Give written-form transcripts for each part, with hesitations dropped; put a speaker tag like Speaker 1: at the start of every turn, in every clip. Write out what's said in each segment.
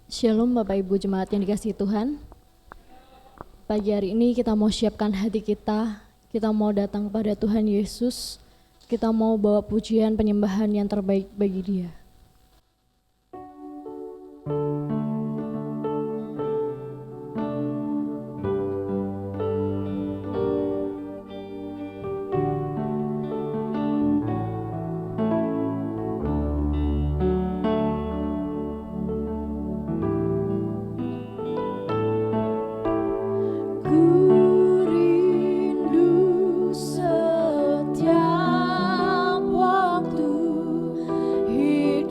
Speaker 1: Shalom Bapak Ibu Jemaat yang dikasihi Tuhan. Pagi hari ini kita mau siapkan hati kita mau datang pada Tuhan Yesus, kita mau bawa pujian penyembahan yang terbaik bagi Dia.
Speaker 2: Setiap waktu hidup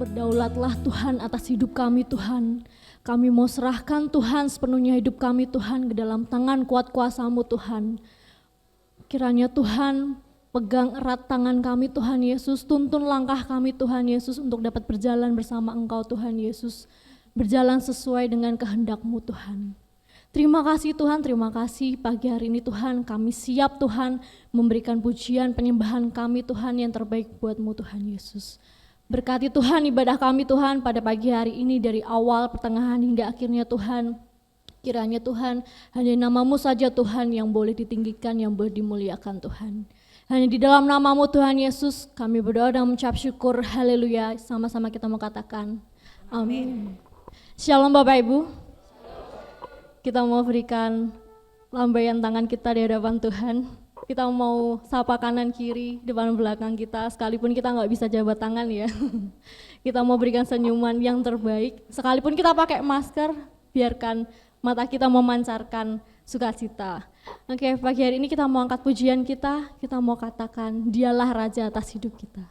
Speaker 1: Berdaulatlah Tuhan atas hidup kami Tuhan. Kami mau serahkan Tuhan sepenuhnya hidup kami Tuhan ke dalam tangan kuat kuasa-Mu Tuhan. Kiranya Tuhan pegang erat tangan kami Tuhan Yesus, tuntun langkah kami Tuhan Yesus untuk dapat berjalan bersama Engkau Tuhan Yesus. Berjalan sesuai dengan kehendak-Mu Tuhan. Terima kasih Tuhan, terima kasih pagi hari ini Tuhan, kami siap Tuhan memberikan pujian penyembahan kami Tuhan yang terbaik buat-Mu Tuhan Yesus. Berkati Tuhan ibadah kami Tuhan pada pagi hari ini dari awal, pertengahan hingga akhirnya Tuhan. Kiranya Tuhan hanya nama-Mu saja Tuhan yang boleh ditinggikan, yang boleh dimuliakan Tuhan. Hanya di dalam nama-Mu Tuhan Yesus kami berdoa dan mengucap syukur, haleluya. Sama-sama kita mau katakan amin. Shalom Bapak Ibu. Kita mau berikan lambaian tangan kita di hadapan Tuhan. Kita mau sapa kanan kiri, depan belakang kita, sekalipun kita nggak bisa jabat tangan ya. Kita mau berikan senyuman yang terbaik, sekalipun kita pakai masker, biarkan mata kita memancarkan sukacita. Oke, pagi hari ini kita mau angkat pujian kita mau katakan, Dialah Raja atas hidup kita.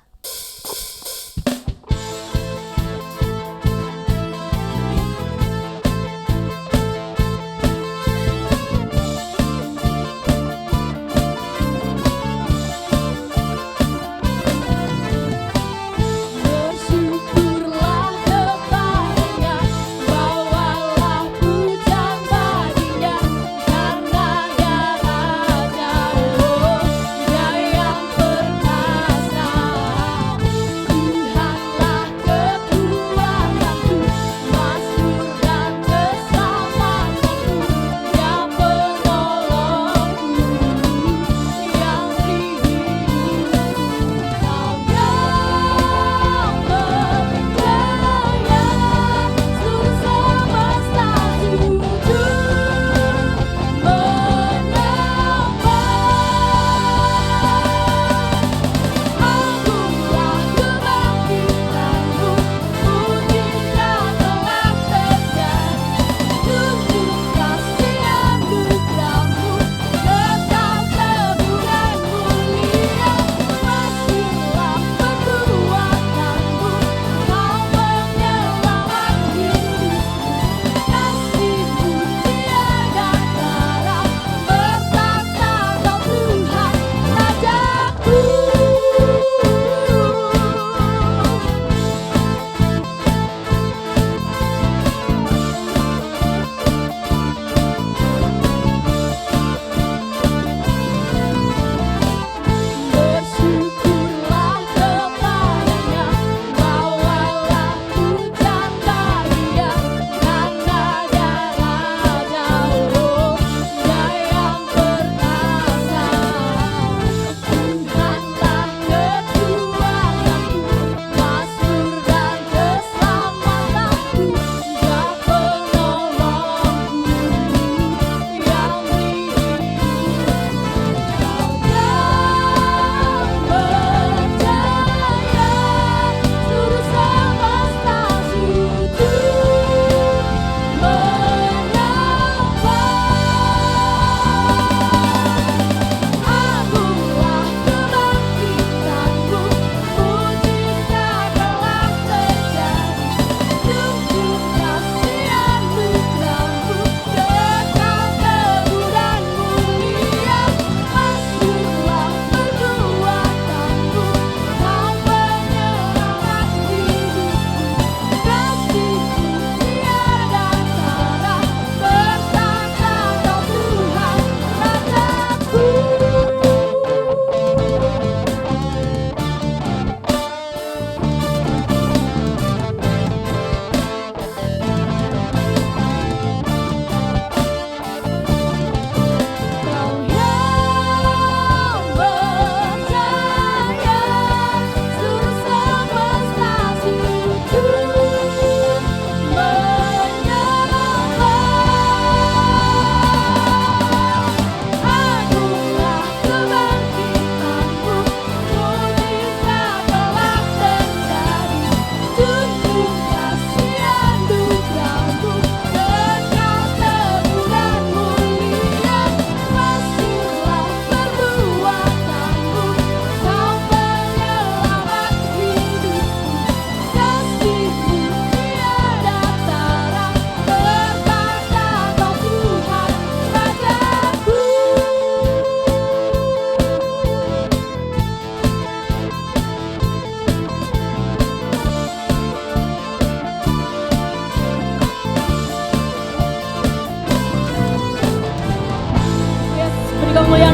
Speaker 2: Dia yang perkasa.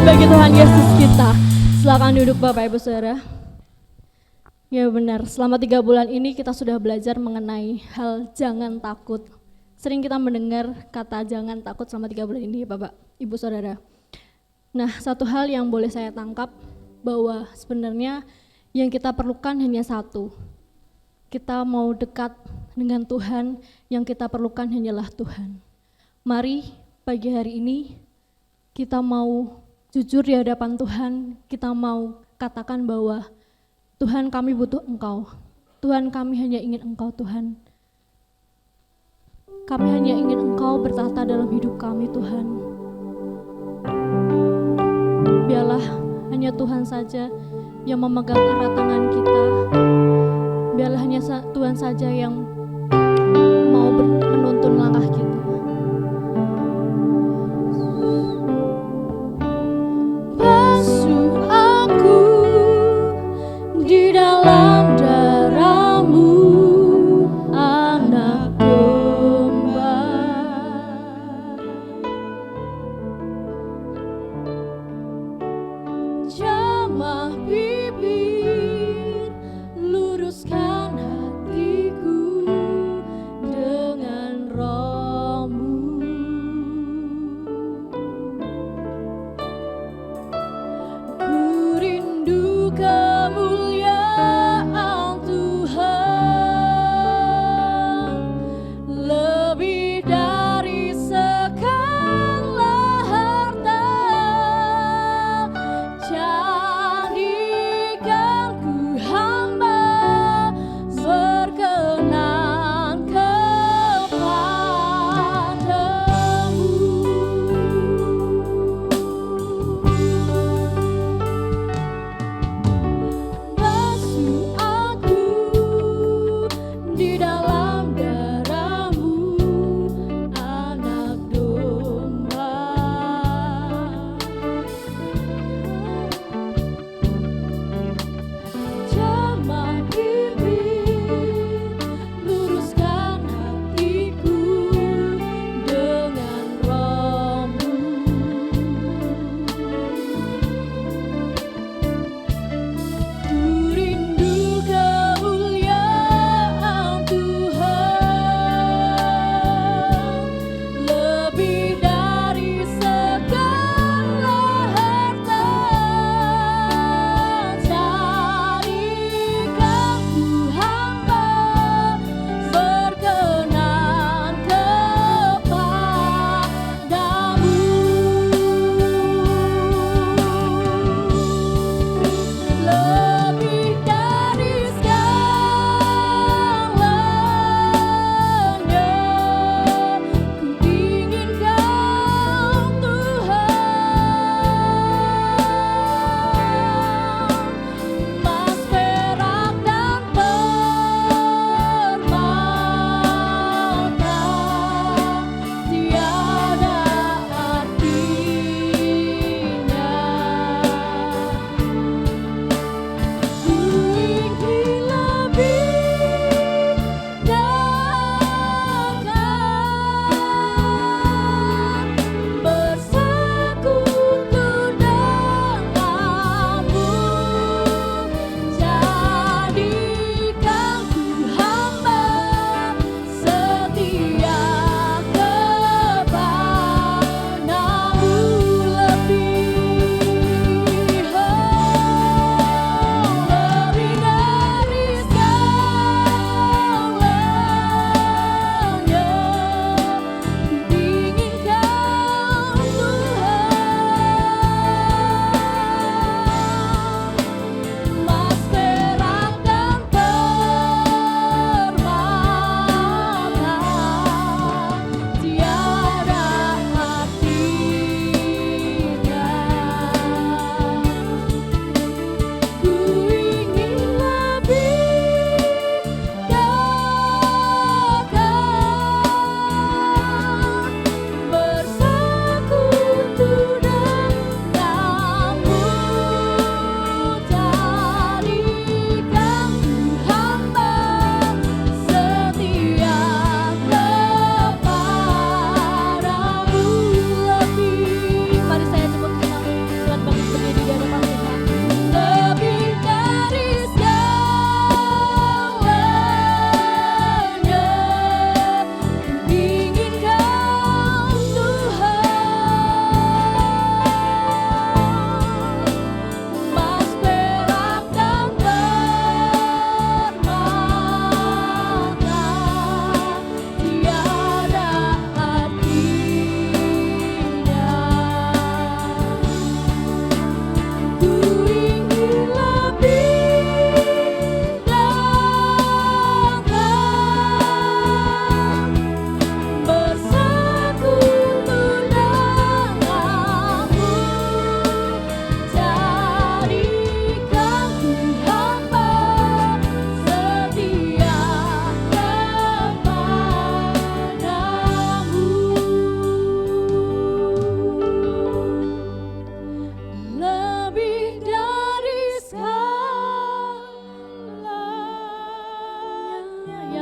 Speaker 1: bagi Tuhan Yesus kita. Silakan duduk Bapak Ibu Saudara. Ya benar, selama 3 bulan ini kita sudah belajar mengenai hal jangan takut. Sering kita mendengar kata jangan takut selama 3 bulan ini Bapak Ibu Saudara. Nah, satu hal yang boleh saya tangkap bahwa sebenarnya yang kita perlukan hanya satu. Kita mau dekat dengan Tuhan, yang kita perlukan hanyalah Tuhan. Mari pagi hari ini kita mau jujur di hadapan Tuhan, kita mau katakan bahwa Tuhan kami butuh Engkau, Tuhan kami hanya ingin Engkau Tuhan. Kami hanya ingin Engkau bertahta dalam hidup kami Tuhan. Biarlah hanya Tuhan saja yang memegang erat tangan kita. Biarlah hanya Tuhan saja yang mau menuntun langkah kita. Basuh aku di dalam darah-Mu, anak domba. Jamah bibir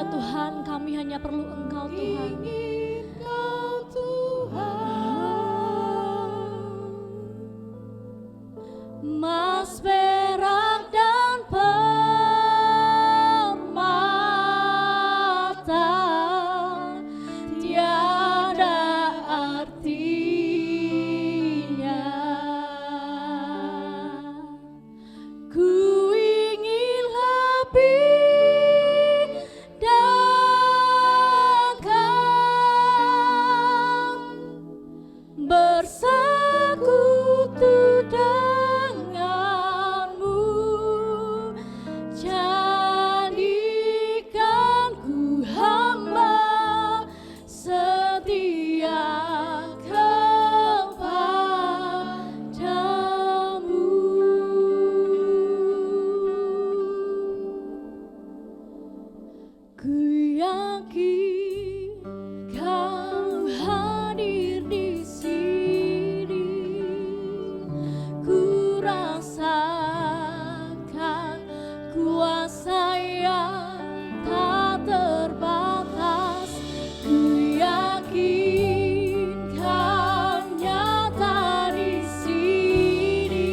Speaker 1: ya Tuhan, kami hanya perlu Engkau Tuhan. Emas, perak, dan permata tiada artinya. Ku ingin lebih dekat bersekutu denganmu, jadikan ku hamba setia kepadamu. Ku yakin Kau hadir di sini, ku rasakan kuasa yang tak terbatas. Ku yakin Kau nyata di sini,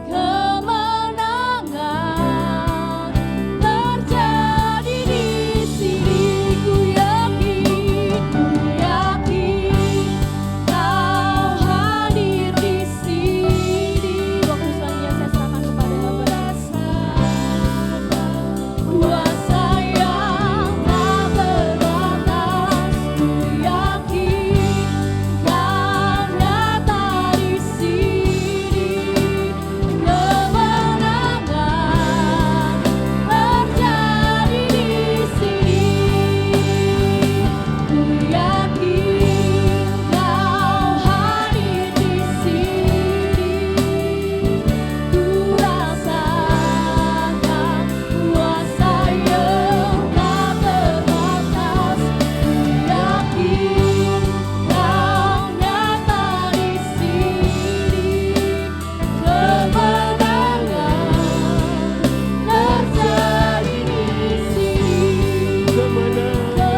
Speaker 1: kemenangan terjadi di sini. Ku yakin Kau hadir di sini. Waktu selanjutnya saya serahkan kepada Hamba. Kuasa yang tak terbatas, ku yakin Kau nyata di sini, kemenangan terjadi di sini. Ku yakin Kau hadir di sini, ku rasakan kuasa yang tak terbatas. Ku yakin Kau nyata di sini, kemenangan terjadi di sini, kemenangan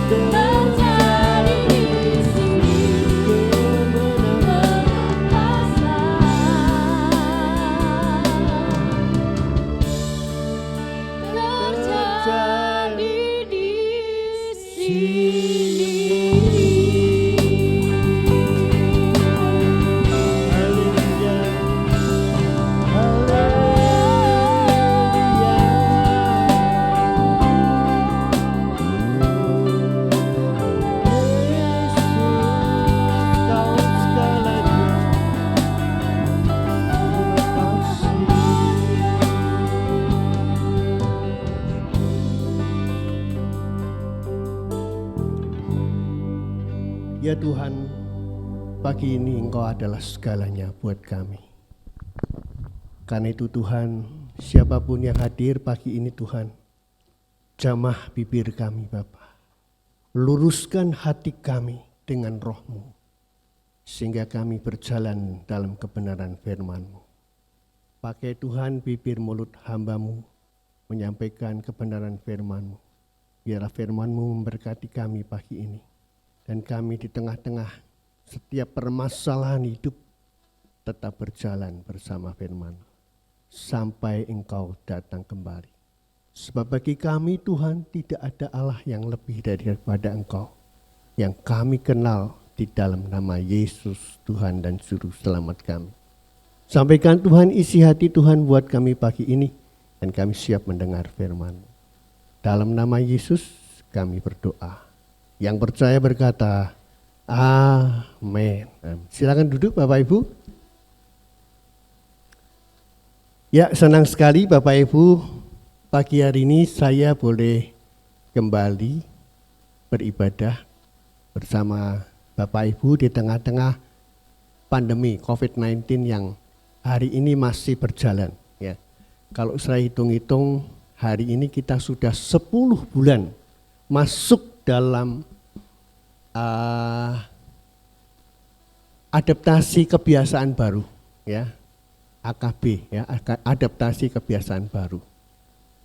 Speaker 1: terjadi di sini, terjadi di sini.
Speaker 2: Ya Tuhan, pagi ini Engkau adalah segalanya buat kami. Karena itu Tuhan, siapapun yang hadir pagi ini Tuhan, jamah bibir kami Bapa. Luruskan hati kami dengan roh-Mu, sehingga kami berjalan dalam kebenaran firman-Mu. Pakai Tuhan bibir mulut hamba-Mu, menyampaikan kebenaran firman-Mu. Biarlah firman-Mu memberkati kami pagi ini. Dan kami di tengah-tengah setiap permasalahan hidup tetap berjalan bersama firman sampai Engkau datang kembali. Sebab bagi kami Tuhan tidak ada Allah yang lebih daripada Engkau, yang kami kenal di dalam nama Yesus Tuhan dan Juru Selamat kami. Sampaikan Tuhan isi hati Tuhan buat kami pagi ini, dan kami siap mendengar firman. Dalam nama Yesus kami berdoa. Yang percaya berkata, amin. Silakan duduk Bapak Ibu. Ya, senang sekali Bapak Ibu, pagi hari ini saya boleh kembali beribadah bersama Bapak Ibu di tengah-tengah pandemi COVID-19 yang hari ini masih berjalan. Ya, kalau saya hitung-hitung hari ini kita sudah 10 bulan masuk dalam adaptasi kebiasaan baru, ya, AKB, ya, adaptasi kebiasaan baru.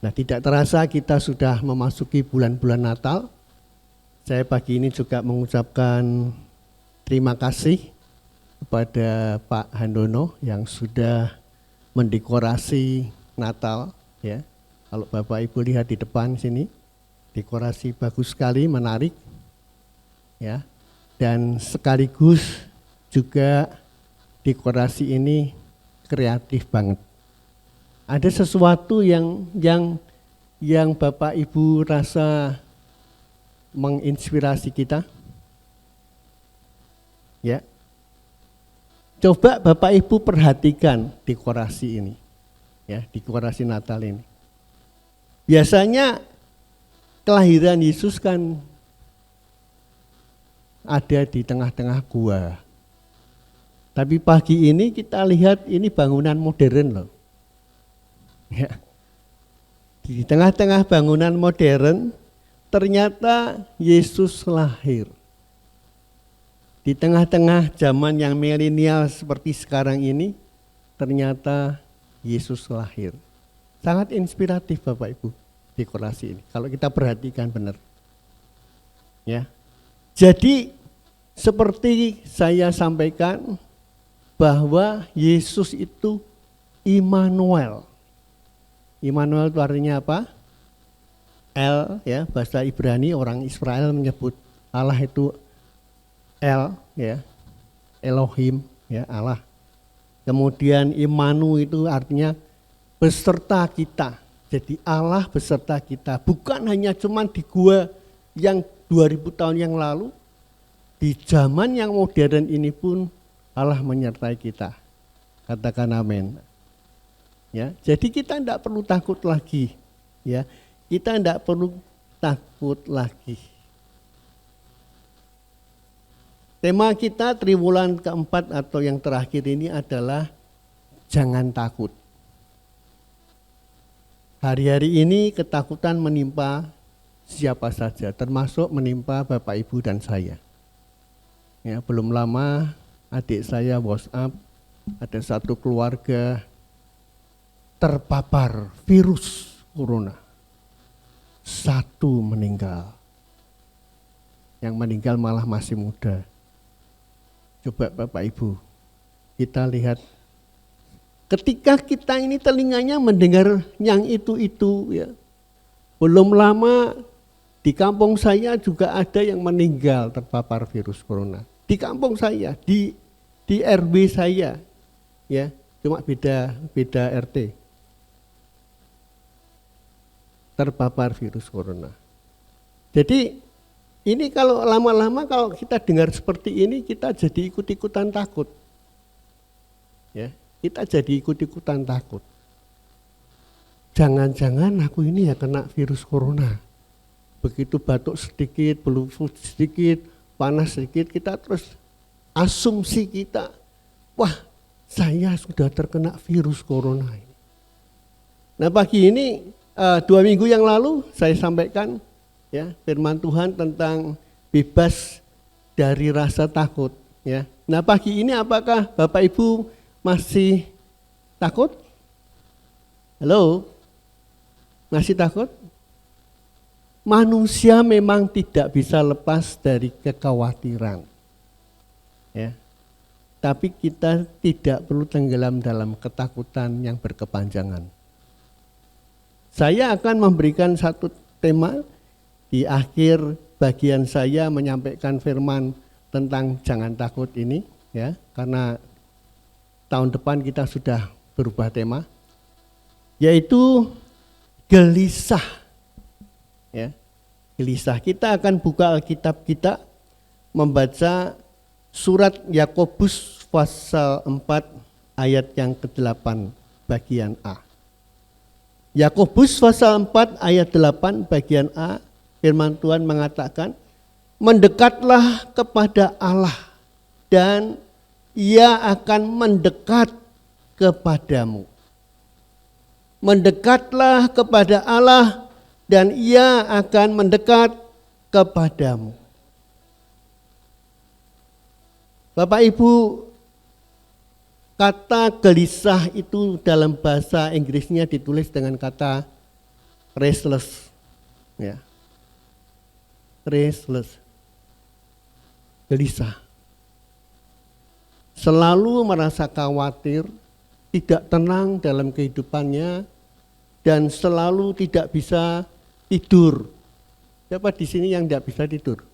Speaker 2: Nah, tidak terasa kita sudah memasuki bulan-bulan Natal. Saya pagi ini juga mengucapkan terima kasih kepada Pak Handono yang sudah mendekorasi Natal, ya. Kalau Bapak Ibu lihat di depan sini, dekorasi bagus sekali, menarik, ya. Dan sekaligus juga dekorasi ini kreatif banget. Ada sesuatu yang Bapak Ibu rasa menginspirasi kita? Ya. Coba Bapak Ibu perhatikan dekorasi ini. Ya, dekorasi Natal ini. Biasanya kelahiran Yesus kan ada di tengah-tengah gua. Tapi pagi ini kita lihat ini bangunan modern loh. Ya. Di tengah-tengah bangunan modern ternyata Yesus lahir. Di tengah-tengah zaman yang milenial seperti sekarang ini ternyata Yesus lahir. Sangat inspiratif Bapak Ibu dekorasi ini. Kalau kita perhatikan benar. Ya. Jadi seperti saya sampaikan bahwa Yesus itu Immanuel. Immanuel itu artinya apa? El, ya, bahasa Ibrani, orang Israel menyebut Allah itu El, ya, Elohim, ya, Allah. Kemudian Immanu itu artinya beserta kita. Jadi Allah beserta kita, bukan hanya cuman di gua yang 2000 tahun yang lalu, di zaman yang modern ini pun Allah menyertai kita. Katakan amin. Ya, jadi kita tidak perlu takut lagi, ya. Kita tidak perlu takut lagi. Tema kita triwulan keempat atau yang terakhir ini adalah jangan takut. Hari-hari ini ketakutan menimpa siapa saja, termasuk menimpa Bapak Ibu dan saya. Ya, belum lama adik saya WhatsApp, ada satu keluarga terpapar virus corona. 1 meninggal. Yang meninggal malah masih muda. Coba Bapak Ibu, kita lihat. Ketika kita ini telinganya mendengar yang itu ya. Belum lama di kampung saya juga ada yang meninggal terpapar virus corona. Di kampung saya, di RW saya, ya, cuma beda RT. Terpapar virus corona. Jadi ini kalau lama-lama kalau kita dengar seperti ini kita jadi ikut-ikutan takut. Ya, kita jadi ikut-ikutan takut. Jangan-jangan aku ini ya kena virus corona. Begitu batuk sedikit, flu sedikit, panas sedikit, kita terus asumsi kita, wah saya sudah terkena virus corona ini. Nah pagi ini 2 minggu yang lalu saya sampaikan ya firman Tuhan tentang bebas dari rasa takut ya. Nah pagi ini apakah Bapak Ibu masih takut? Halo? Masih takut? Manusia memang tidak bisa lepas dari kekhawatiran. Ya. Tapi kita tidak perlu tenggelam dalam ketakutan yang berkepanjangan. Saya akan memberikan satu tema di akhir bagian saya menyampaikan firman tentang jangan takut ini ya, karena tahun depan kita sudah berubah tema, yaitu gelisah. Ya. Gelisah. Kita akan buka Alkitab kita membaca surat Yakobus pasal 4 ayat yang ke-8 bagian A. Yakobus pasal 4 ayat 8 bagian A, firman Tuhan mengatakan, mendekatlah kepada Allah dan Ia akan mendekat kepadamu. Mendekatlah kepada Allah dan Ia akan mendekat kepadamu. Bapak Ibu, kata gelisah itu dalam bahasa Inggrisnya ditulis dengan kata restless, ya, restless, gelisah, selalu merasa khawatir, tidak tenang dalam kehidupannya, dan selalu tidak bisa tidur. Siapa di sini yang tidak bisa tidur?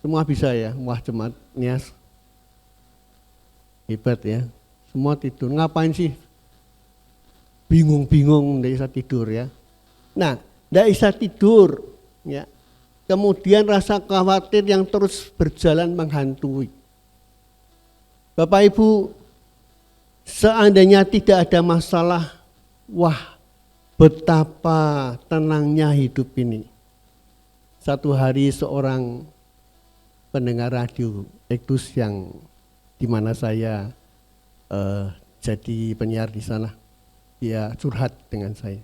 Speaker 2: Semua bisa ya, wah jemaatnya hebat ya, semua tidur. Ngapain sih? Bingung-bingung, tidak bisa tidur ya. Nah, tidak bisa tidur ya. Kemudian rasa khawatir yang terus berjalan menghantui. Bapak Ibu, seandainya tidak ada masalah, wah betapa tenangnya hidup ini. Satu hari seorang pendengar radio Ektus yang di mana saya jadi penyiar di sana, dia curhat dengan saya.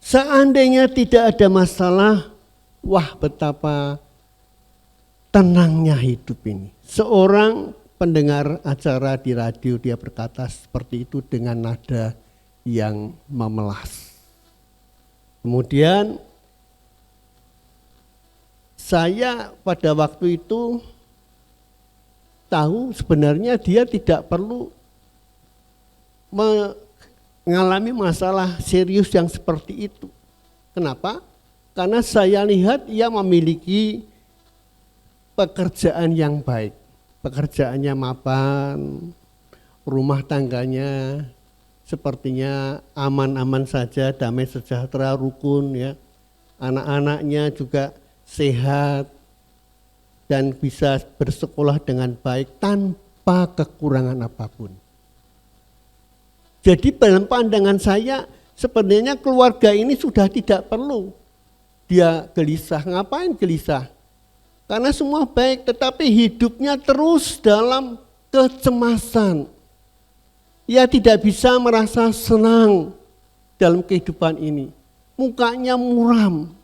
Speaker 2: Seandainya tidak ada masalah, wah betapa tenangnya hidup ini. Seorang pendengar acara di radio, dia berkata seperti itu dengan nada yang memelas. Kemudian saya pada waktu itu tahu sebenarnya dia tidak perlu mengalami masalah serius yang seperti itu. Kenapa? Karena saya lihat ia memiliki pekerjaan yang baik. Pekerjaannya mapan, rumah tangganya sepertinya aman-aman saja, damai sejahtera, rukun ya. Anak-anaknya juga sehat dan bisa bersekolah dengan baik tanpa kekurangan apapun. Jadi dalam pandangan saya sebenarnya keluarga ini sudah tidak perlu dia gelisah. Ngapain gelisah? Karena semua baik, tetapi hidupnya terus dalam kecemasan. Ia tidak bisa merasa senang dalam kehidupan ini. Mukanya muram.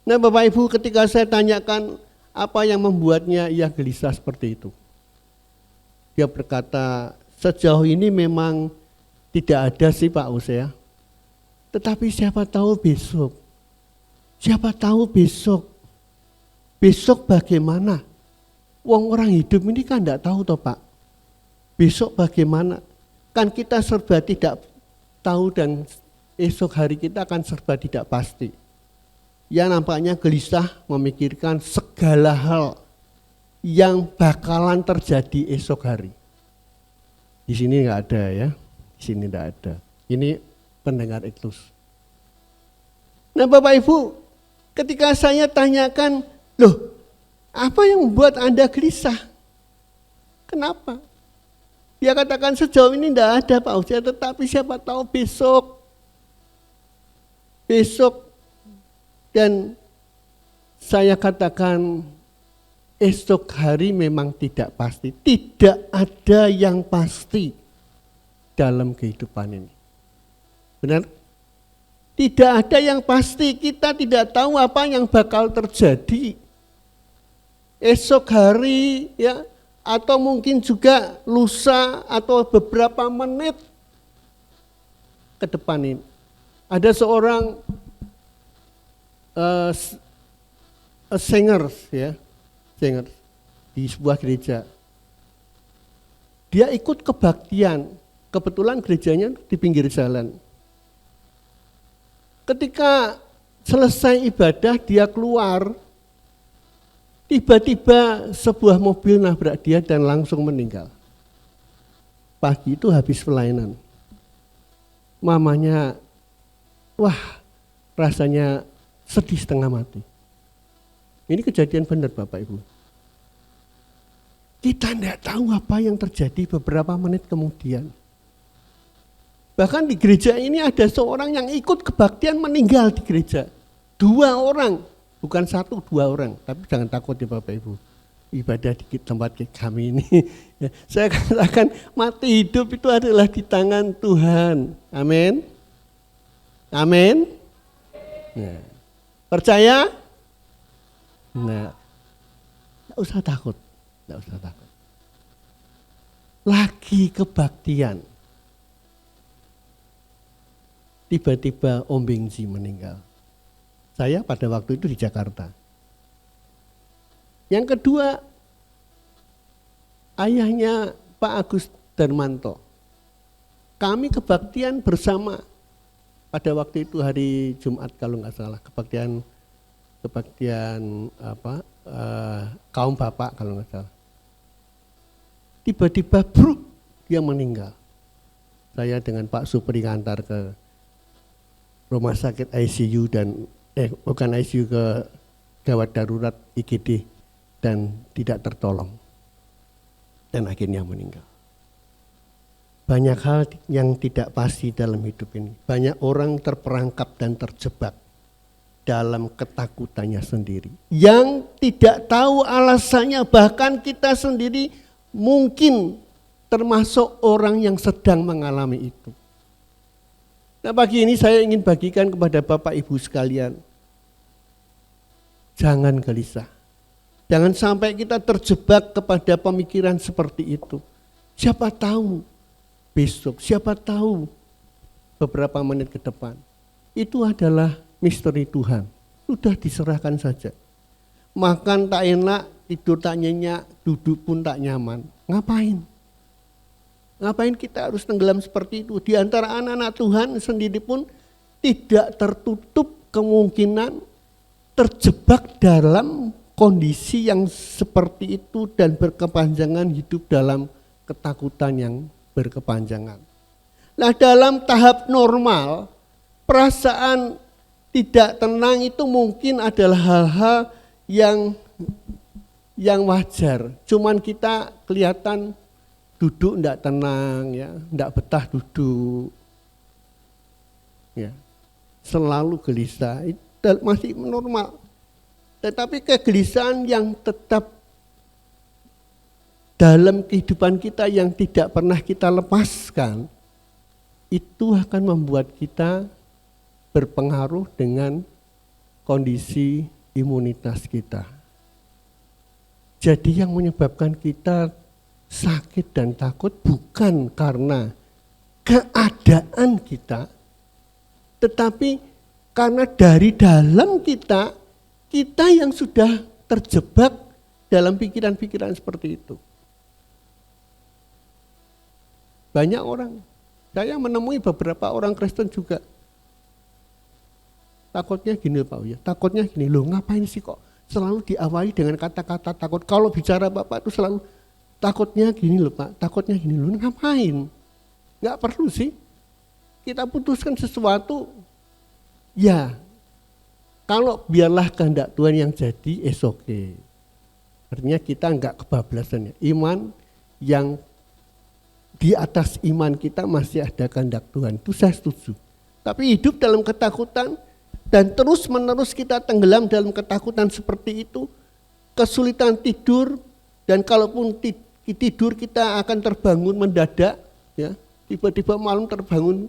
Speaker 2: Nah Bapak Ibu, ketika saya tanyakan apa yang membuatnya ia gelisah seperti itu, dia berkata, sejauh ini memang tidak ada sih Pak Hosea, tetapi siapa tahu besok. Siapa tahu besok. Besok bagaimana? Wong orang hidup ini kan tidak tahu toh Pak. Besok bagaimana? Kan kita serba tidak tahu dan esok hari kita akan serba tidak pasti. Ya nampaknya gelisah memikirkan segala hal yang bakalan terjadi esok hari. Di sini nggak ada ya, di sini nggak ada. Ini pendengar Ektus. Nah Bapak Ibu, ketika saya tanyakan, loh apa yang membuat Anda gelisah? Kenapa? Dia katakan sejauh ini tidak ada Pak Hosea, tetapi siapa tahu besok. Dan saya katakan esok hari memang tidak pasti. Tidak ada yang pasti dalam kehidupan ini. Benar? Tidak ada yang pasti, kita tidak tahu apa yang bakal terjadi. Esok hari ya, atau mungkin juga lusa atau beberapa menit ke depan ini. Ada seorang singer di sebuah gereja. Dia ikut kebaktian, kebetulan gerejanya di pinggir jalan. Ketika selesai ibadah dia keluar, tiba-tiba sebuah mobil nabrak dia dan langsung meninggal. Pagi itu habis pelayanan. Mamanya, wah rasanya sedih setengah mati. Ini kejadian benar Bapak Ibu. Kita tidak tahu apa yang terjadi beberapa menit kemudian. Bahkan di gereja ini ada seorang yang ikut kebaktian meninggal di gereja. 2 orang, bukan 1, 2 orang. Tapi jangan takut ya Bapak Ibu. Ibadah di tempat kami ini. Saya katakan mati hidup itu adalah di tangan Tuhan. Amin. Amin. Nah, percaya? Nah, tidak usah takut. Lagi kebaktian. tiba-tiba Om Bengzi meninggal. Saya pada waktu itu di Jakarta. Yang kedua, ayahnya Pak Agus Darmanto. Kami kebaktian bersama pada waktu itu hari Jumat kalau nggak salah, kebaktian kaum bapak kalau nggak salah. Tiba-tiba bruk dia meninggal. Saya dengan Pak Supri ngantar ke rumah sakit ICU dan bukan ICU, ke gawat darurat IGD dan tidak tertolong dan akhirnya meninggal. Banyak hal yang tidak pasti dalam hidup ini. Banyak orang terperangkap dan terjebak dalam ketakutannya sendiri, yang tidak tahu alasannya. Bahkan kita sendiri mungkin termasuk orang yang sedang mengalami itu. Nah, pagi ini saya ingin bagikan kepada Bapak Ibu sekalian, jangan gelisah. Jangan sampai kita terjebak kepada pemikiran seperti itu. Siapa tahu besok, siapa tahu beberapa menit ke depan. Itu adalah misteri Tuhan. Sudah diserahkan saja. Makan tak enak, tidur tak nyenyak, duduk pun tak nyaman. Ngapain? Ngapain kita harus tenggelam seperti itu? Di antara anak-anak Tuhan sendiri pun tidak tertutup kemungkinan terjebak dalam kondisi yang seperti itu dan berkepanjangan hidup dalam ketakutan yang berkepanjangan. Nah, dalam tahap normal, perasaan tidak tenang itu mungkin adalah hal-hal yang wajar. Cuman kita kelihatan duduk enggak tenang, ya, enggak betah duduk, ya, selalu gelisah, itu masih normal. Tetapi kegelisahan yang tetap dalam kehidupan kita yang tidak pernah kita lepaskan, itu akan membuat kita berpengaruh dengan kondisi imunitas kita. Jadi yang menyebabkan kita sakit dan takut bukan karena keadaan kita, tetapi karena dari dalam kita yang sudah terjebak dalam pikiran-pikiran seperti itu. Banyak orang, saya menemui beberapa orang Kristen juga. Takutnya gini Pak Uya, takutnya gini, loh ngapain sih kok selalu diawali dengan kata-kata takut. Kalau bicara Bapak itu selalu takutnya gini loh Pak, takutnya gini loh, ngapain? Nggak perlu sih, kita putuskan sesuatu, ya kalau biarlah kehendak Tuhan yang jadi, okay. Artinya kita nggak kebablasan ya. Iman yang di atas iman kita masih ada kehendak Tuhan, itu saya setuju. Tapi hidup dalam ketakutan dan terus menerus kita tenggelam dalam ketakutan seperti itu, kesulitan tidur, dan kalaupun tidur kita akan terbangun mendadak, ya, tiba-tiba malam terbangun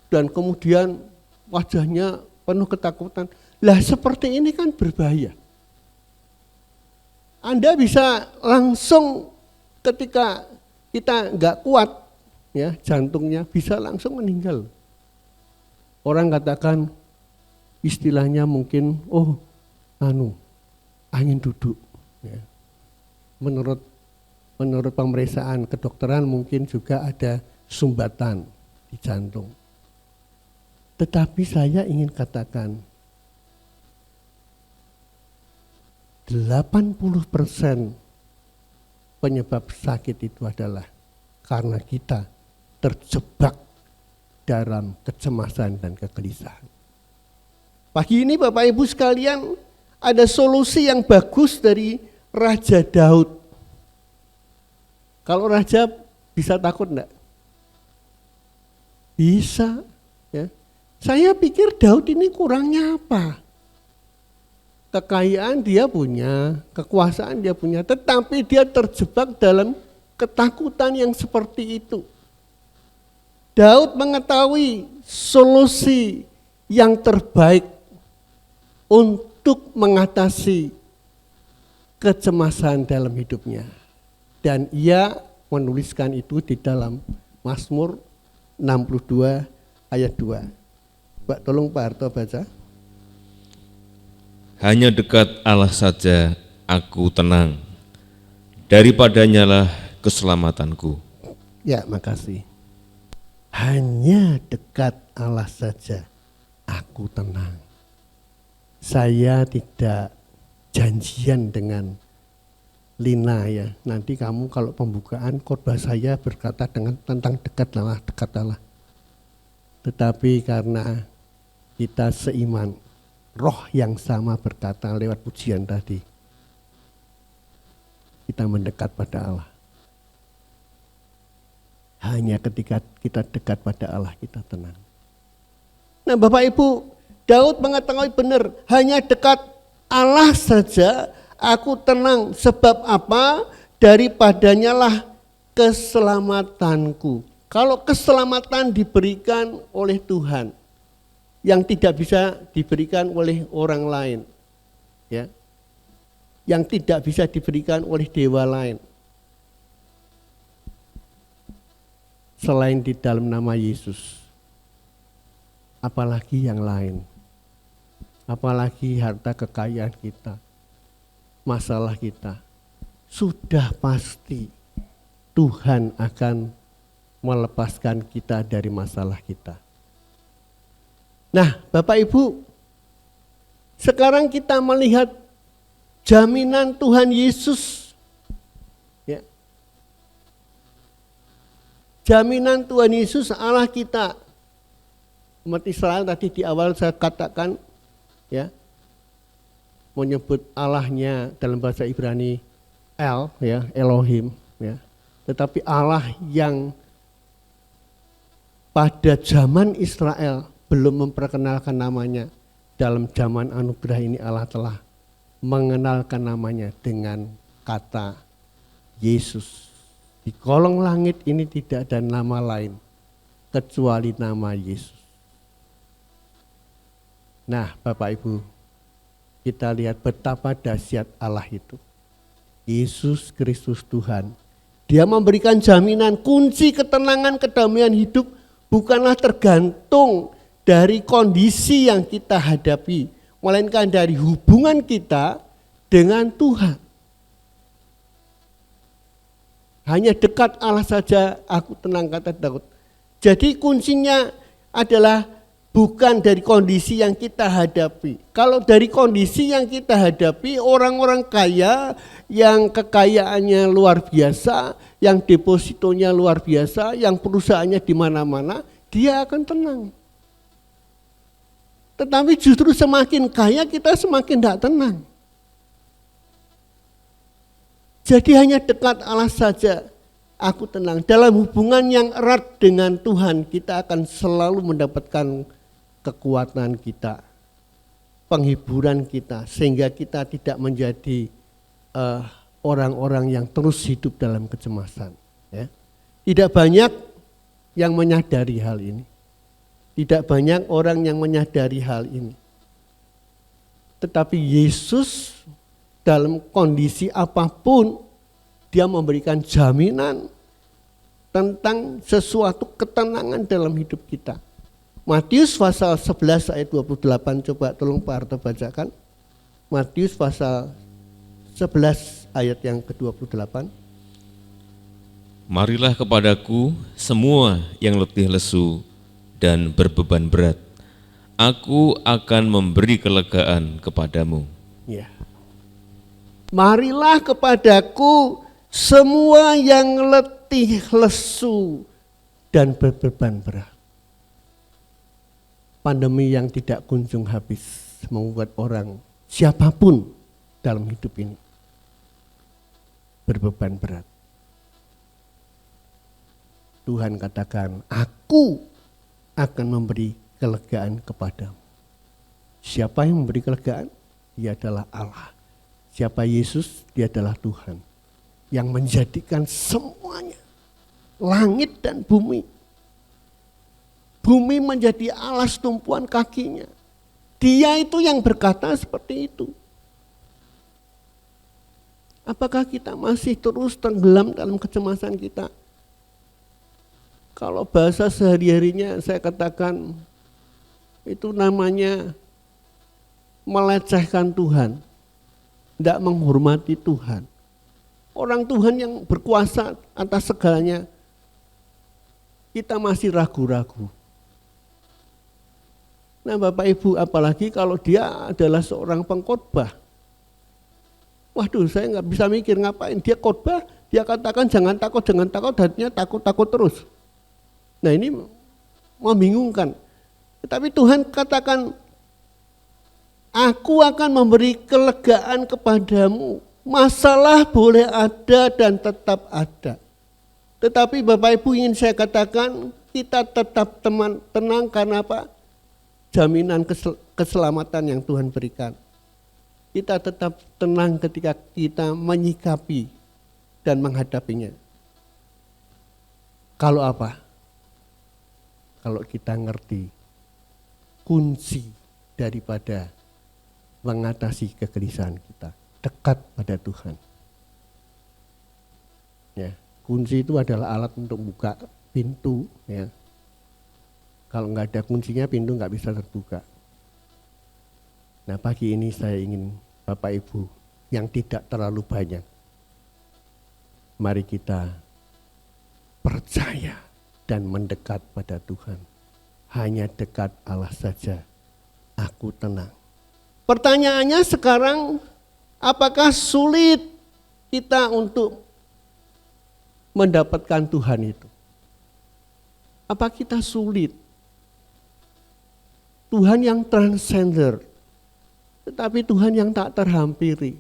Speaker 2: dan kemudian wajahnya penuh ketakutan. Lah seperti ini kan berbahaya. Anda bisa langsung ketika kita nggak kuat, ya, jantungnya bisa langsung meninggal. Orang katakan istilahnya mungkin, angin duduk. Ya. Menurut pemeriksaan kedokteran mungkin juga ada sumbatan di jantung. Tetapi saya ingin katakan 80% penyebab sakit itu adalah karena kita terjebak dalam kecemasan dan kegelisahan. Pagi ini Bapak Ibu sekalian, ada solusi yang bagus dari Raja Daud. Kalau raja bisa takut enggak? Bisa, ya. Saya pikir Daud ini kurangnya apa? Kekayaan dia punya, kekuasaan dia punya, tetapi dia terjebak dalam ketakutan yang seperti itu. Daud mengetahui solusi yang terbaik untuk mengatasi kecemasan dalam hidupnya. Dan ia menuliskan itu di dalam Mazmur 62 ayat 2. Pak, tolong Pak Harto baca.
Speaker 3: Hanya dekat Allah saja aku tenang, daripadanya lah keselamatanku.
Speaker 2: Ya, makasih. Hanya dekat Allah saja aku tenang. Saya tidak janjian dengan Lina ya. Nanti kamu kalau pembukaan khotbah saya berkata tentang dekat Allah. Tetapi karena kita seiman, roh yang sama berkata lewat pujian tadi, kita mendekat pada Allah. Hanya ketika kita dekat pada Allah kita tenang. Nah Bapak Ibu, Daud mengetahui benar, hanya dekat Allah saja aku tenang. Sebab apa? Daripadanya lah keselamatanku. Kalau keselamatan diberikan oleh Tuhan, yang tidak bisa diberikan oleh orang lain, ya, yang tidak bisa diberikan oleh dewa lain, selain di dalam nama Yesus. Apalagi yang lain, apalagi harta kekayaan kita, masalah kita, sudah pasti Tuhan akan melepaskan kita dari masalah kita. Nah Bapak Ibu, sekarang kita melihat jaminan Tuhan Yesus. Ya. Jaminan Tuhan Yesus Allah kita. Umat Israel tadi di awal saya katakan, ya, menyebut Allahnya dalam bahasa Ibrani El, ya, Elohim, ya. Tetapi Allah yang pada zaman Israel belum memperkenalkan namanya, dalam zaman anugerah ini Allah telah mengenalkan namanya dengan kata Yesus. Di kolong langit ini tidak ada nama lain kecuali nama Yesus. Nah Bapak Ibu, kita lihat betapa dahsyat Allah itu. Yesus Kristus Tuhan. Dia memberikan jaminan kunci ketenangan kedamaian hidup bukanlah tergantung dari kondisi yang kita hadapi, melainkan dari hubungan kita dengan Tuhan. Hanya dekat Allah saja aku tenang, kata Daud. Jadi kuncinya adalah bukan dari kondisi yang kita hadapi. Kalau dari kondisi yang kita hadapi, orang-orang kaya yang kekayaannya luar biasa, yang depositonya luar biasa, yang perusahaannya di mana-mana, dia akan tenang. Tetapi justru semakin kaya kita semakin tidak tenang. Jadi hanya dekat Allah saja aku tenang. Dalam hubungan yang erat dengan Tuhan, kita akan selalu mendapatkan kekuatan kita, penghiburan kita, sehingga kita tidak menjadi orang-orang yang terus hidup dalam kecemasan. Ya. Tidak banyak yang menyadari hal ini. Tidak banyak orang yang menyadari hal ini. Tetapi Yesus dalam kondisi apapun, dia memberikan jaminan tentang sesuatu ketenangan dalam hidup kita. Matius pasal 11 ayat 28, coba tolong Pak Harto bacakan. Matius pasal 11 ayat yang ke-28.
Speaker 3: Marilah kepadaku semua yang letih lesu dan berbeban berat, aku akan memberi kelegaan kepadamu.
Speaker 2: Ya. Marilah kepadaku semua yang letih lesu dan berbeban berat. Pandemi yang tidak kunjung habis membuat orang siapapun dalam hidup ini berbeban berat. Tuhan katakan, aku akan memberi kelegaan kepadamu. Siapa yang memberi kelegaan? Dia adalah Allah. Siapa Yesus? Dia adalah Tuhan yang menjadikan semuanya, langit dan bumi. Bumi menjadi alas tumpuan kakinya. Dia itu yang berkata seperti itu. Apakah kita masih terus tenggelam dalam kecemasan kita? Kalau bahasa sehari-harinya saya katakan itu namanya melecehkan Tuhan, tidak menghormati Tuhan. Orang Tuhan yang berkuasa atas segalanya, kita masih ragu-ragu. Nah Bapak Ibu, apalagi kalau dia adalah seorang pengkhotbah. Waduh, saya nggak bisa mikir ngapain dia khotbah, dia katakan jangan takut, hatinya takut terus. Nah ini membingungkan. Tetapi Tuhan katakan, aku akan memberi kelegaan kepadamu. Masalah boleh ada dan tetap ada. Tetapi Bapak Ibu ingin saya katakan, kita tetap tenang karena apa? Jaminan keselamatan yang Tuhan berikan. Kita tetap tenang ketika kita menyikapi dan menghadapinya. Kalau apa? Kalau kita ngerti kunci daripada mengatasi kegelisahan kita, dekat pada Tuhan. Ya, kunci itu adalah alat untuk buka pintu. Ya. Kalau nggak ada kuncinya, pintu nggak bisa terbuka. Nah pagi ini saya ingin Bapak Ibu yang tidak terlalu banyak, mari kita percaya dan mendekat pada Tuhan. Hanya dekat Allah saja, aku tenang. Pertanyaannya sekarang, apakah sulit kita untuk mendapatkan Tuhan itu? Apa kita sulit? Tuhan yang transcender, tetapi Tuhan yang tak terhampiri.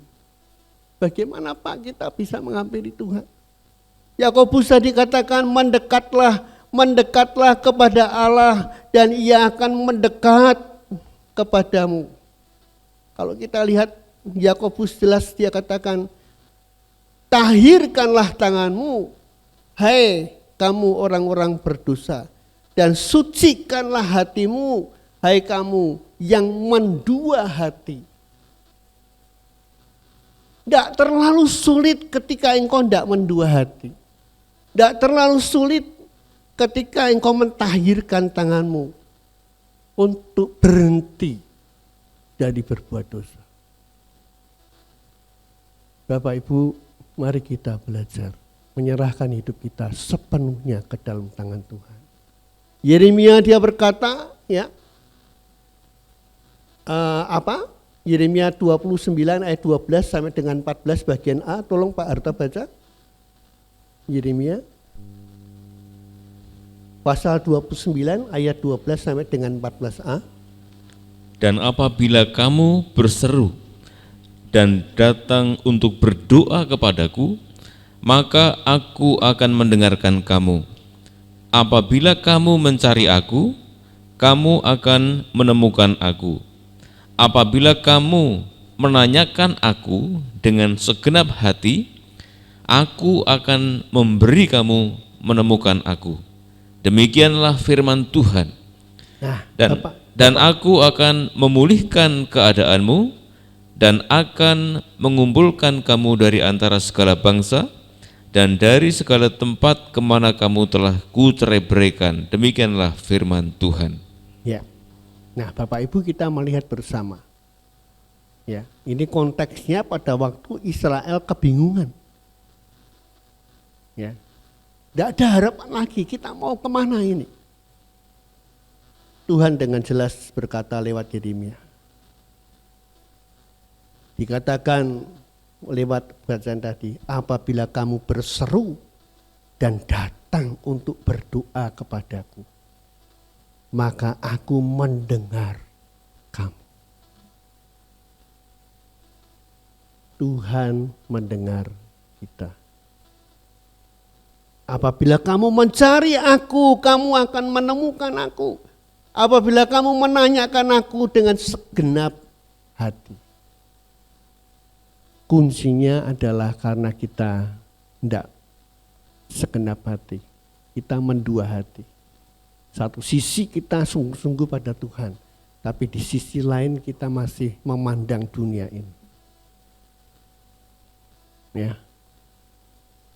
Speaker 2: Bagaimana Pak kita bisa menghampiri Tuhan? Yakobus tadi katakan mendekatlah kepada Allah dan Ia akan mendekat kepadamu. Kalau kita lihat Yakobus jelas dia katakan, tahirkanlah tanganmu, hai kamu orang-orang berdosa, dan sucikanlah hatimu, hai kamu yang mendua hati. Tidak terlalu sulit ketika engkau tidak mendua hati. Tidak terlalu sulit ketika engkau mentahirkan tanganmu untuk berhenti dari berbuat dosa. Bapak Ibu, mari kita belajar menyerahkan hidup kita sepenuhnya ke dalam tangan Tuhan. Yeremia dia berkata, ya, Yeremia 29 ayat 12 sampai dengan 14 bagian A. Tolong Pak Harta baca. Yeremia pasal 29 ayat 12 sampai dengan 14a.
Speaker 3: Dan apabila kamu berseru dan datang untuk berdoa kepadaku, maka aku akan mendengarkan kamu. Apabila kamu mencari aku, kamu akan menemukan aku. Apabila kamu menanyakan aku dengan segenap hati, aku akan memberi kamu menemukan aku. Demikianlah firman Tuhan.
Speaker 2: Nah,
Speaker 3: dan aku akan memulihkan keadaanmu dan akan mengumpulkan kamu dari antara segala bangsa dan dari segala tempat kemana kamu telah kucerai-beraikan. Demikianlah firman Tuhan.
Speaker 2: Ya. Nah, Bapak Ibu kita melihat bersama. Ya, ini konteksnya pada waktu Israel kebingungan. Ya. Tidak ada harapan lagi, kita mau kemana ini? Tuhan dengan jelas berkata lewat Yeremia. Dikatakan lewat bacaan tadi, apabila kamu berseru dan datang untuk berdoa kepadaku, maka aku mendengar kamu. Tuhan mendengar kita. Apabila kamu mencari aku, kamu akan menemukan aku. Apabila kamu menanyakan aku dengan segenap hati. Kuncinya adalah karena kita tidak segenap hati. Kita mendua hati. Satu sisi kita sungguh-sungguh pada Tuhan, tapi di sisi lain kita masih memandang dunia ini.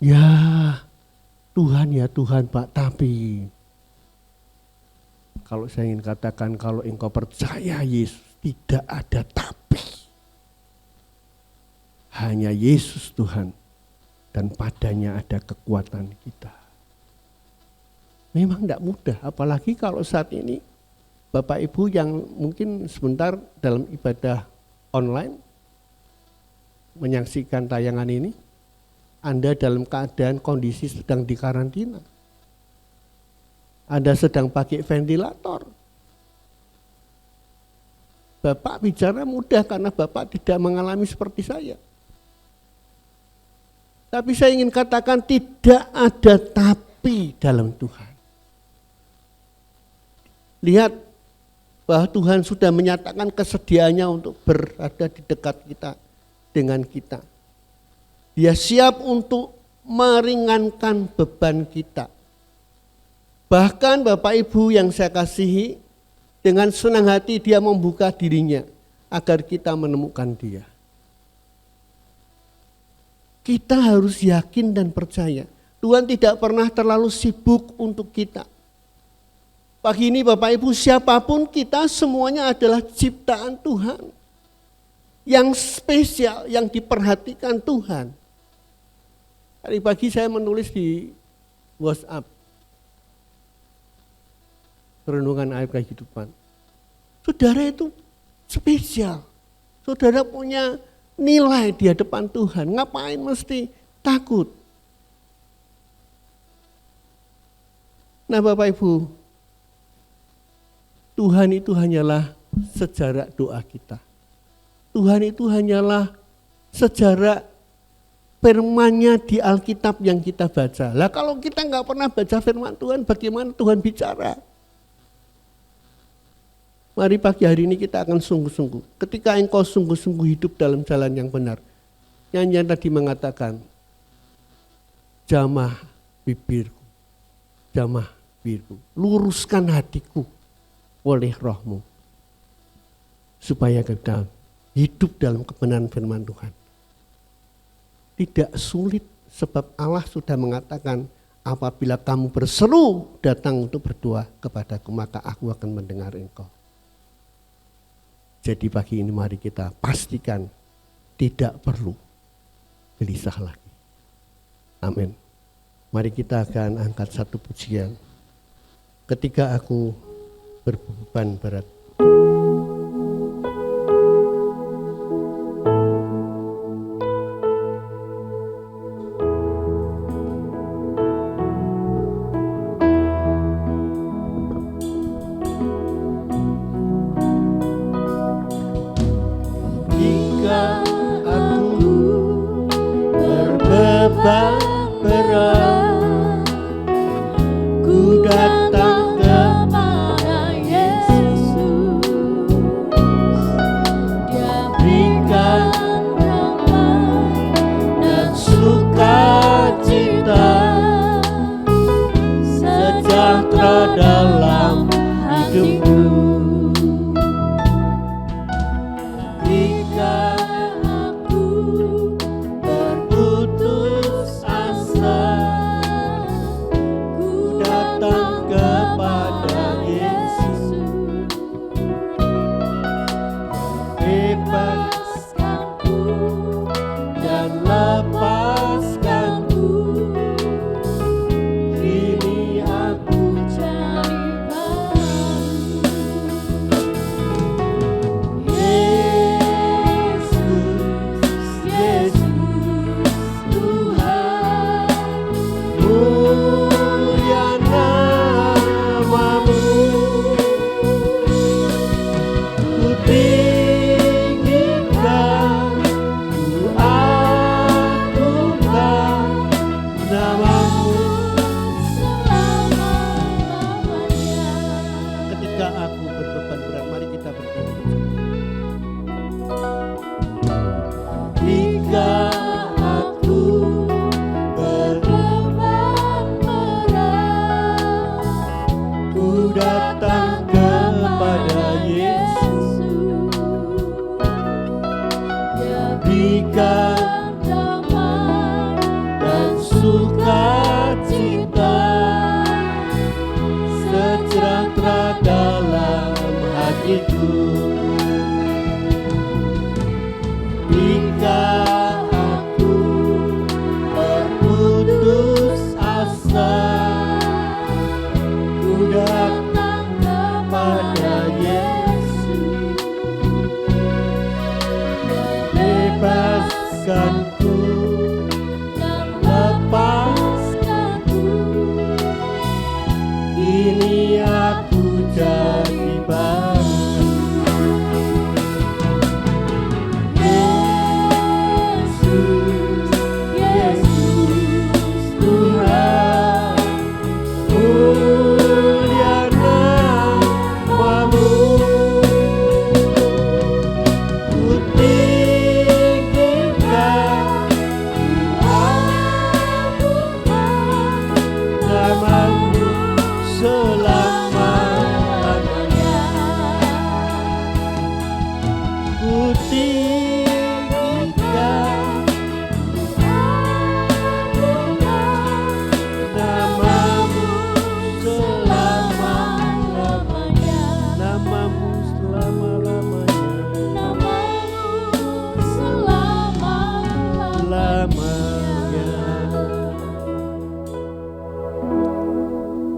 Speaker 2: Ya, Tuhan ya Tuhan Pak, tapi kalau saya ingin katakan kalau engkau percaya Yesus, tidak ada tapi. Hanya Yesus Tuhan dan padanya ada kekuatan kita. Memang tidak mudah, apalagi kalau saat ini Bapak Ibu yang mungkin sebentar dalam ibadah online menyaksikan tayangan ini, Anda dalam keadaan kondisi sedang di karantina. Anda sedang pakai ventilator. Bapak bicara mudah karena Bapak tidak mengalami seperti saya. Tapi saya ingin katakan tidak ada tapi dalam Tuhan. Lihat bahwa Tuhan sudah menyatakan kesediaannya untuk berada di dekat kita, dengan kita. Dia siap untuk meringankan beban kita. Bahkan Bapak Ibu yang saya kasihi, dengan senang hati dia membuka dirinya agar kita menemukan dia. Kita harus yakin dan percaya. Tuhan tidak pernah terlalu sibuk untuk kita. Pagi ini Bapak Ibu, siapapun kita semuanya adalah ciptaan Tuhan. Yang spesial, yang diperhatikan Tuhan. Hari pagi saya menulis di WhatsApp. Renungan air kehidupan. Saudara itu spesial. Saudara punya nilai di hadapan Tuhan. Ngapain mesti takut? Nah Bapak Ibu, Tuhan itu hanyalah sejarah doa kita. Tuhan itu hanyalah sejarah firman-Nya di Alkitab yang kita baca. Lah kalau kita nggak pernah baca firman Tuhan, bagaimana Tuhan bicara? Mari pagi hari ini kita akan sungguh-sungguh. Ketika engkau sungguh-sungguh hidup dalam jalan yang benar. Nyanyian tadi mengatakan, jamah bibirku, jamah bibirku, luruskan hatiku oleh rohmu. Supaya kita hidup dalam kebenaran firman Tuhan. Tidak sulit sebab Allah sudah mengatakan, apabila kamu berseru datang untuk berdoa kepadaku, maka aku akan mendengar engkau. Jadi pagi ini mari kita pastikan tidak perlu gelisah lagi. Amin. Mari kita akan angkat satu pujian. Ketika aku berbeban berat.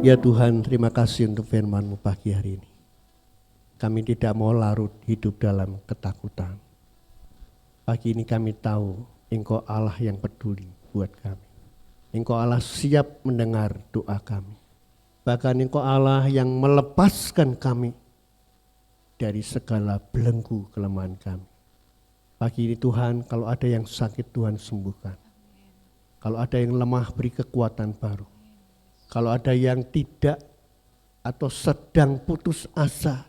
Speaker 2: Ya Tuhan, terima kasih untuk firman-Mu pagi hari ini. Kami tidak mau larut hidup dalam ketakutan. Pagi ini kami tahu Engkau Allah yang peduli buat kami. Engkau Allah siap mendengar doa kami. Bahkan Engkau Allah yang melepaskan kami dari segala belenggu kelemahan kami. Pagi ini Tuhan, kalau ada yang sakit Tuhan sembuhkan. Kalau ada yang lemah beri kekuatan baru. Kalau ada yang tidak atau sedang putus asa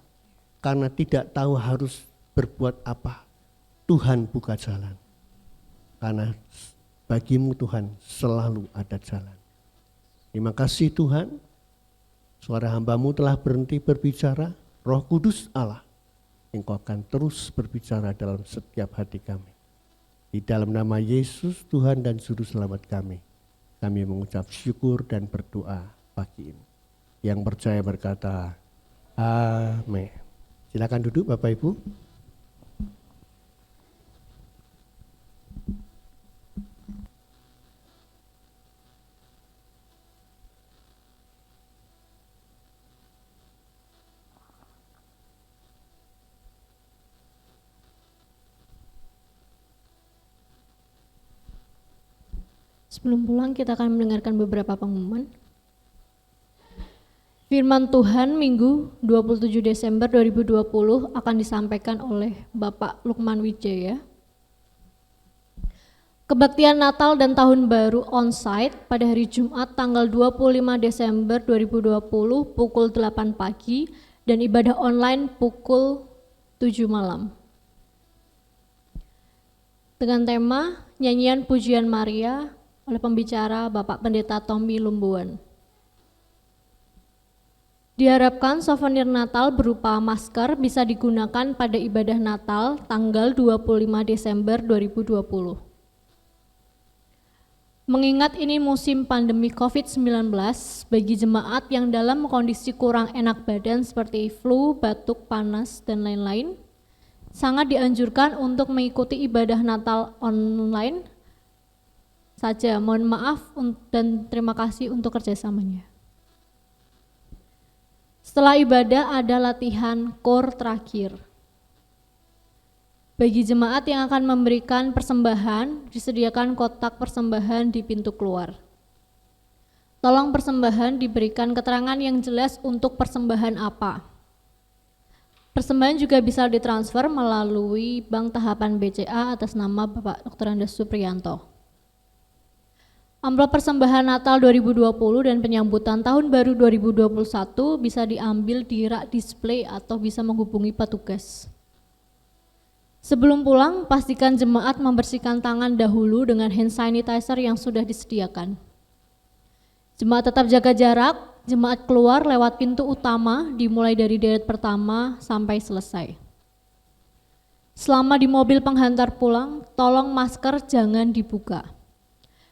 Speaker 2: karena tidak tahu harus berbuat apa, Tuhan buka jalan. Karena bagimu Tuhan selalu ada jalan. Terima kasih Tuhan, suara hamba-Mu telah berhenti berbicara. Roh Kudus Allah, Engkau akan terus berbicara dalam setiap hati kami. Di dalam nama Yesus Tuhan dan Juru Selamat kami mengucap syukur dan berdoa pagi ini. Yang percaya berkata, amin. Silakan duduk Bapak Ibu.
Speaker 1: Sebelum pulang kita akan mendengarkan beberapa pengumuman. Firman Tuhan Minggu 27 Desember 2020 akan disampaikan oleh Bapak Lukman Wijaya. Kebaktian Natal dan Tahun Baru on-site pada hari Jumat tanggal 25 Desember 2020 pukul 8 pagi dan ibadah online pukul 7 malam. Dengan tema Nyanyian Pujian Maria oleh pembicara Bapak Pendeta Tommy Lumbuan. Diharapkan souvenir Natal berupa masker bisa digunakan pada ibadah Natal tanggal 25 Desember 2020. Mengingat ini musim pandemi COVID-19, bagi jemaat yang dalam kondisi kurang enak badan seperti flu, batuk, panas, dan lain-lain, sangat dianjurkan untuk mengikuti ibadah Natal online saja. Mohon maaf dan terima kasih untuk kerjasamanya. Setelah ibadah ada latihan kor terakhir. Bagi jemaat yang akan memberikan persembahan, disediakan kotak persembahan di pintu keluar. Tolong persembahan diberikan keterangan yang jelas untuk persembahan apa. Persembahan juga bisa ditransfer melalui Bank Tahapan BCA atas nama Bapak Dr. Andes Supriyanto. Amplop persembahan Natal 2020 dan penyambutan Tahun Baru 2021 bisa diambil di rak display atau bisa menghubungi petugas. Sebelum pulang, pastikan jemaat membersihkan tangan dahulu dengan hand sanitizer yang sudah disediakan. Jemaat tetap jaga jarak, jemaat keluar lewat pintu utama dimulai dari deret pertama sampai selesai. Selama di mobil penghantar pulang, tolong masker jangan dibuka.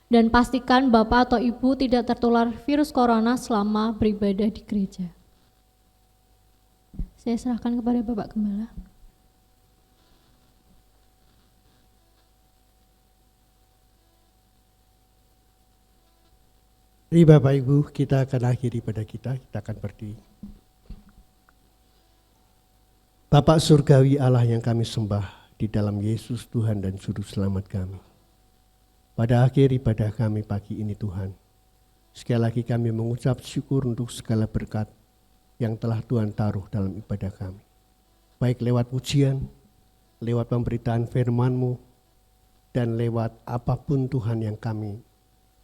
Speaker 1: Dan pastikan Bapak atau Ibu tidak tertular virus corona selama beribadah di gereja. Saya serahkan kepada Bapak Gembala.
Speaker 2: Jadi Bapak Ibu, kita akan akhiri pada kita akan berdiri. Bapak Surgawi Allah yang kami sembah di dalam Yesus Tuhan dan Juru Selamat kami. Pada akhir ibadah kami pagi ini Tuhan, sekali lagi kami mengucap syukur untuk segala berkat yang telah Tuhan taruh dalam ibadah kami. Baik lewat pujian, lewat pemberitaan firman-Mu, dan lewat apapun Tuhan yang kami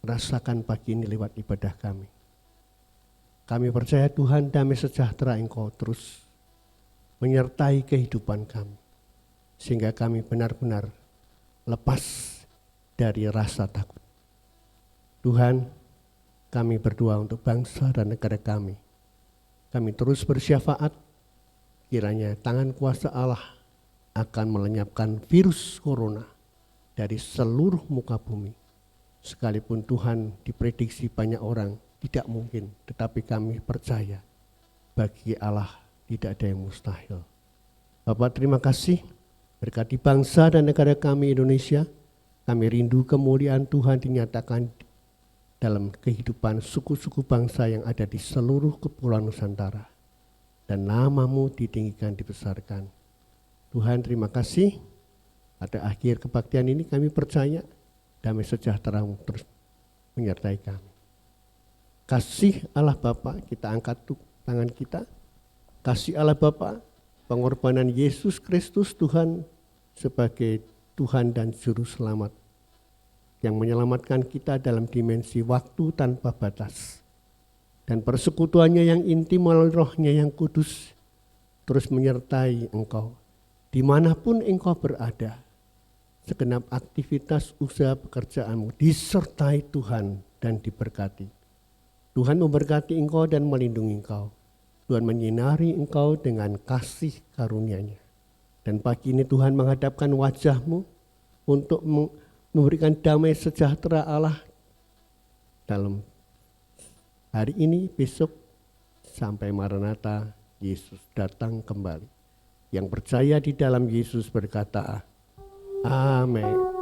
Speaker 2: rasakan pagi ini lewat ibadah kami. Kami percaya Tuhan damai sejahtera Engkau terus menyertai kehidupan kami, sehingga kami benar-benar lepas dari rasa takut. Tuhan, kami berdoa untuk bangsa dan negara kami. Kami terus bersyafaat, kiranya tangan kuasa Allah akan melenyapkan virus corona dari seluruh muka bumi. Sekalipun Tuhan diprediksi banyak orang tidak mungkin, tetapi kami percaya bagi Allah tidak ada yang mustahil. Bapak terima kasih, berkati bangsa dan negara kami Indonesia. Kami rindu kemuliaan Tuhan dinyatakan dalam kehidupan suku-suku bangsa yang ada di seluruh kepulauan Nusantara. Dan nama-Mu ditinggikan, dibesarkan. Tuhan, terima kasih. Pada akhir kebaktian ini kami percaya damai sejahtera-Mu terus menyertai kami. Kasih Allah Bapa, kita angkat tangan kita. Kasih Allah Bapa, pengorbanan Yesus Kristus Tuhan sebagai Tuhan dan Juru Selamat yang menyelamatkan kita dalam dimensi waktu tanpa batas. Dan persekutuannya yang intim melalui Roh-Nya yang kudus terus menyertai engkau dimanapun engkau berada. Segenap aktivitas usaha pekerjaanmu disertai Tuhan dan diberkati. Tuhan memberkati engkau dan melindungi engkau. Tuhan menyinari engkau dengan kasih karunia-Nya. Dan pagi ini Tuhan menghadapkan wajah-Mu untuk memberikan damai sejahtera Allah dalam hari ini, besok, sampai Maranatha, Yesus datang kembali. Yang percaya di dalam Yesus berkata, amin.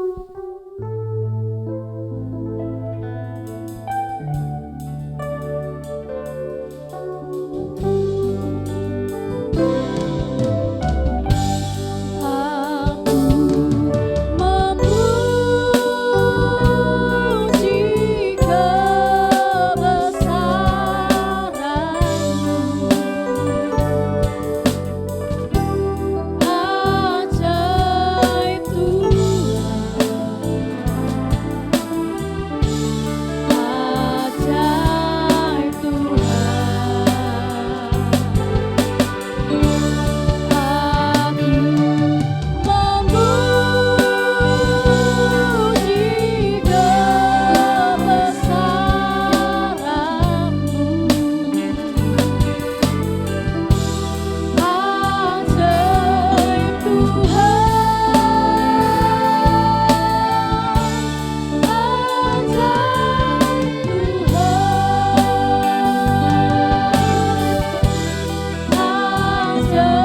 Speaker 1: Ajaib